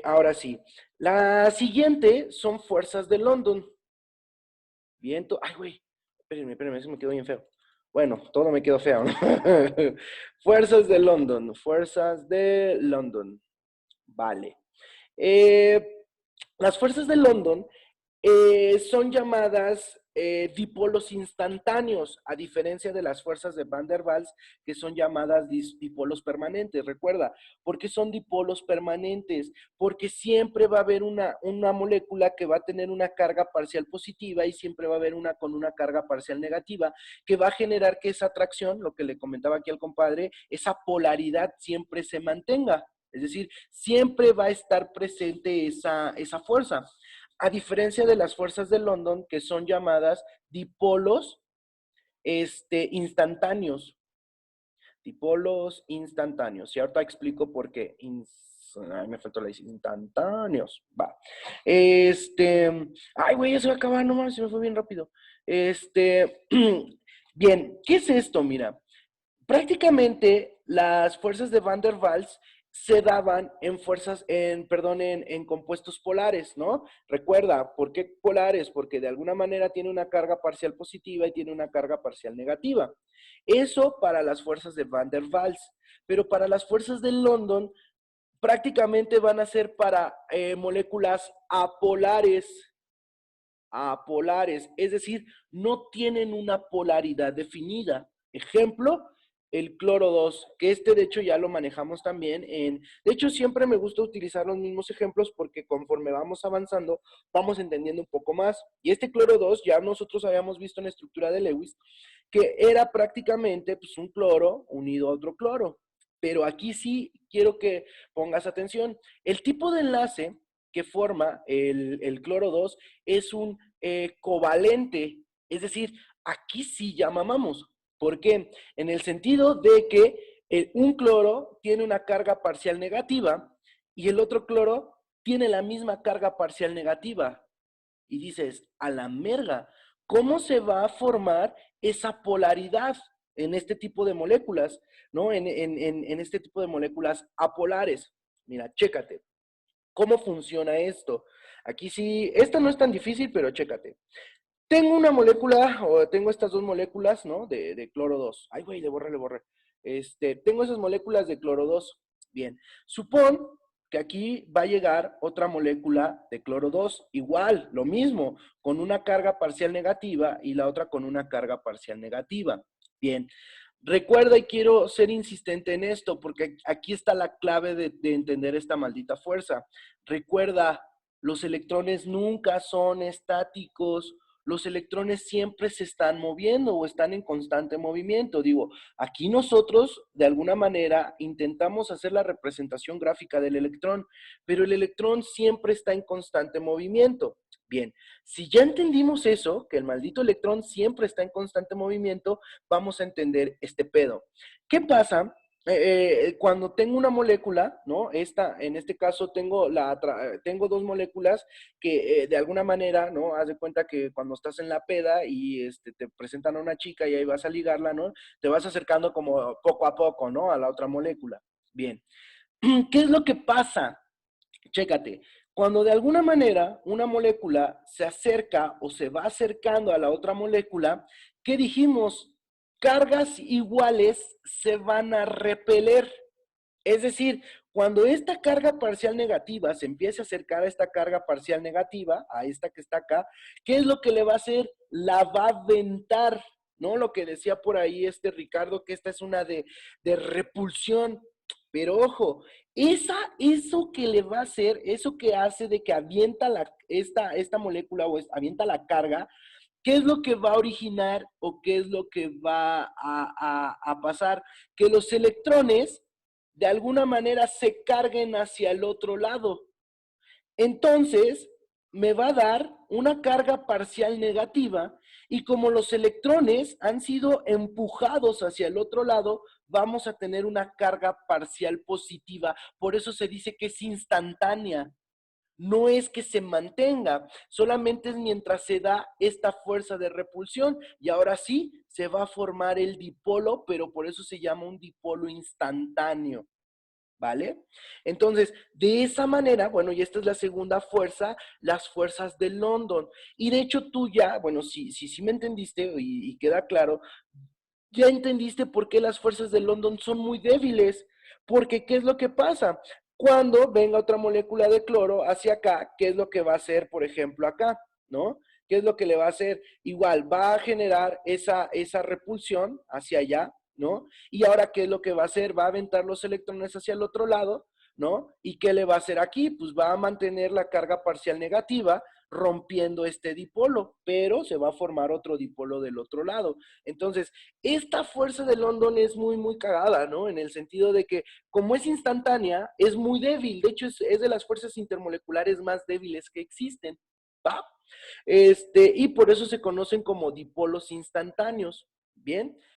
Ahora sí. La siguiente son fuerzas de London. Viento. Ay, güey. Espérenme, eso me quedó bien feo. Bueno, todo me quedó feo, ¿no? Fuerzas de London. Fuerzas de London. Vale. Eh, las fuerzas de London son llamadas dipolos instantáneos, a diferencia de las fuerzas de Van der Waals, que son llamadas dipolos permanentes. Recuerda, ¿por qué son dipolos permanentes? Porque siempre va a haber una molécula que va a tener una carga parcial positiva y siempre va a haber una con una carga parcial negativa, que va a generar que esa atracción, lo que le comentaba aquí al compadre, esa polaridad siempre se mantenga. Es decir, siempre va a estar presente esa fuerza. A diferencia de las fuerzas de London, que son llamadas dipolos instantáneos. Dipolos instantáneos. Y ahorita explico por qué. Ay, me faltó la instantáneos. Va. Ay, güey, ya se va a acabar, nomás, se me fue bien rápido. Bien, ¿qué es esto? Mira, prácticamente las fuerzas de Van der Waals se daban en compuestos polares, ¿no? Recuerda, ¿por qué polares? Porque de alguna manera tiene una carga parcial positiva y tiene una carga parcial negativa. Eso para las fuerzas de Van der Waals, pero para las fuerzas de London prácticamente van a ser para moléculas apolares, apolares, es decir, no tienen una polaridad definida. Ejemplo, el cloro 2, que de hecho ya lo manejamos también de hecho siempre me gusta utilizar los mismos ejemplos porque conforme vamos avanzando, vamos entendiendo un poco más. Y este cloro 2 ya nosotros habíamos visto en la estructura de Lewis, que era prácticamente pues, un cloro unido a otro cloro. Pero aquí sí quiero que pongas atención. El tipo de enlace que forma el cloro 2 es un covalente, es decir, aquí sí ya mamamos. ¿Por qué? En el sentido de que un cloro tiene una carga parcial negativa y el otro cloro tiene la misma carga parcial negativa. Y dices, a la merga, ¿cómo se va a formar esa polaridad en este tipo de moléculas? ¿No? En este tipo de moléculas apolares. Mira, chécate. ¿Cómo funciona esto? Aquí sí, esta no es tan difícil, pero chécate. Tengo una molécula, o tengo estas dos moléculas, ¿no? De cloro 2. Ay, güey, le borré. Tengo esas moléculas de cloro 2. Bien. Supón que aquí va a llegar otra molécula de cloro 2. Igual, lo mismo, con una carga parcial negativa y la otra con una carga parcial negativa. Bien. Recuerda y quiero ser insistente en esto, porque aquí está la clave de entender esta maldita fuerza. Recuerda, los electrones nunca son estáticos, los electrones siempre se están moviendo o están en constante movimiento. Digo, aquí nosotros de alguna manera intentamos hacer la representación gráfica del electrón, pero el electrón siempre está en constante movimiento. Bien, si ya entendimos eso, que el maldito electrón siempre está en constante movimiento, vamos a entender este pedo. ¿Qué pasa? Cuando tengo una molécula, ¿no? En este caso, tengo dos moléculas que de alguna manera, ¿no? Haz de cuenta que cuando estás en la peda y te presentan a una chica y ahí vas a ligarla, ¿no? Te vas acercando como poco a poco, ¿no? A la otra molécula. Bien. ¿Qué es lo que pasa? Chécate, cuando de alguna manera una molécula se acerca o se va acercando a la otra molécula, ¿qué dijimos? Cargas iguales se van a repeler. Es decir, cuando esta carga parcial negativa se empiece a acercar a esta carga parcial negativa, a esta que está acá, ¿qué es lo que le va a hacer? La va a aventar, ¿no? Lo que decía por ahí Ricardo, que esta es una de repulsión. Pero ojo, eso que le va a hacer, eso que hace de que avienta esta molécula o avienta la carga, ¿qué es lo que va a originar o qué es lo que va a pasar? Que los electrones de alguna manera se carguen hacia el otro lado. Entonces, me va a dar una carga parcial negativa y como los electrones han sido empujados hacia el otro lado, vamos a tener una carga parcial positiva. Por eso se dice que es instantánea. No es que se mantenga, solamente es mientras se da esta fuerza de repulsión y ahora sí se va a formar el dipolo, pero por eso se llama un dipolo instantáneo. ¿vale? Entonces, de esa manera, bueno, y esta es la segunda fuerza, las fuerzas de London. Y de hecho tú ya, bueno, sí me entendiste y queda claro, ya entendiste por qué las fuerzas de London son muy débiles. Porque, ¿qué es lo que pasa? Cuando venga otra molécula de cloro hacia acá, ¿qué es lo que va a hacer, por ejemplo, acá? ¿No? ¿Qué es lo que le va a hacer? Igual, va a generar esa repulsión hacia allá, ¿no? Y ahora, ¿qué es lo que va a hacer? Va a aventar los electrones hacia el otro lado, ¿no? ¿Y qué le va a hacer aquí? Pues va a mantener la carga parcial negativa, rompiendo este dipolo, pero se va a formar otro dipolo del otro lado. Entonces, esta fuerza de London es muy cagada, ¿no? En el sentido de que, como es instantánea, es muy débil. De hecho, es de las fuerzas intermoleculares más débiles que existen, ¿va? Y por eso se conocen como dipolos instantáneos, ¿bien?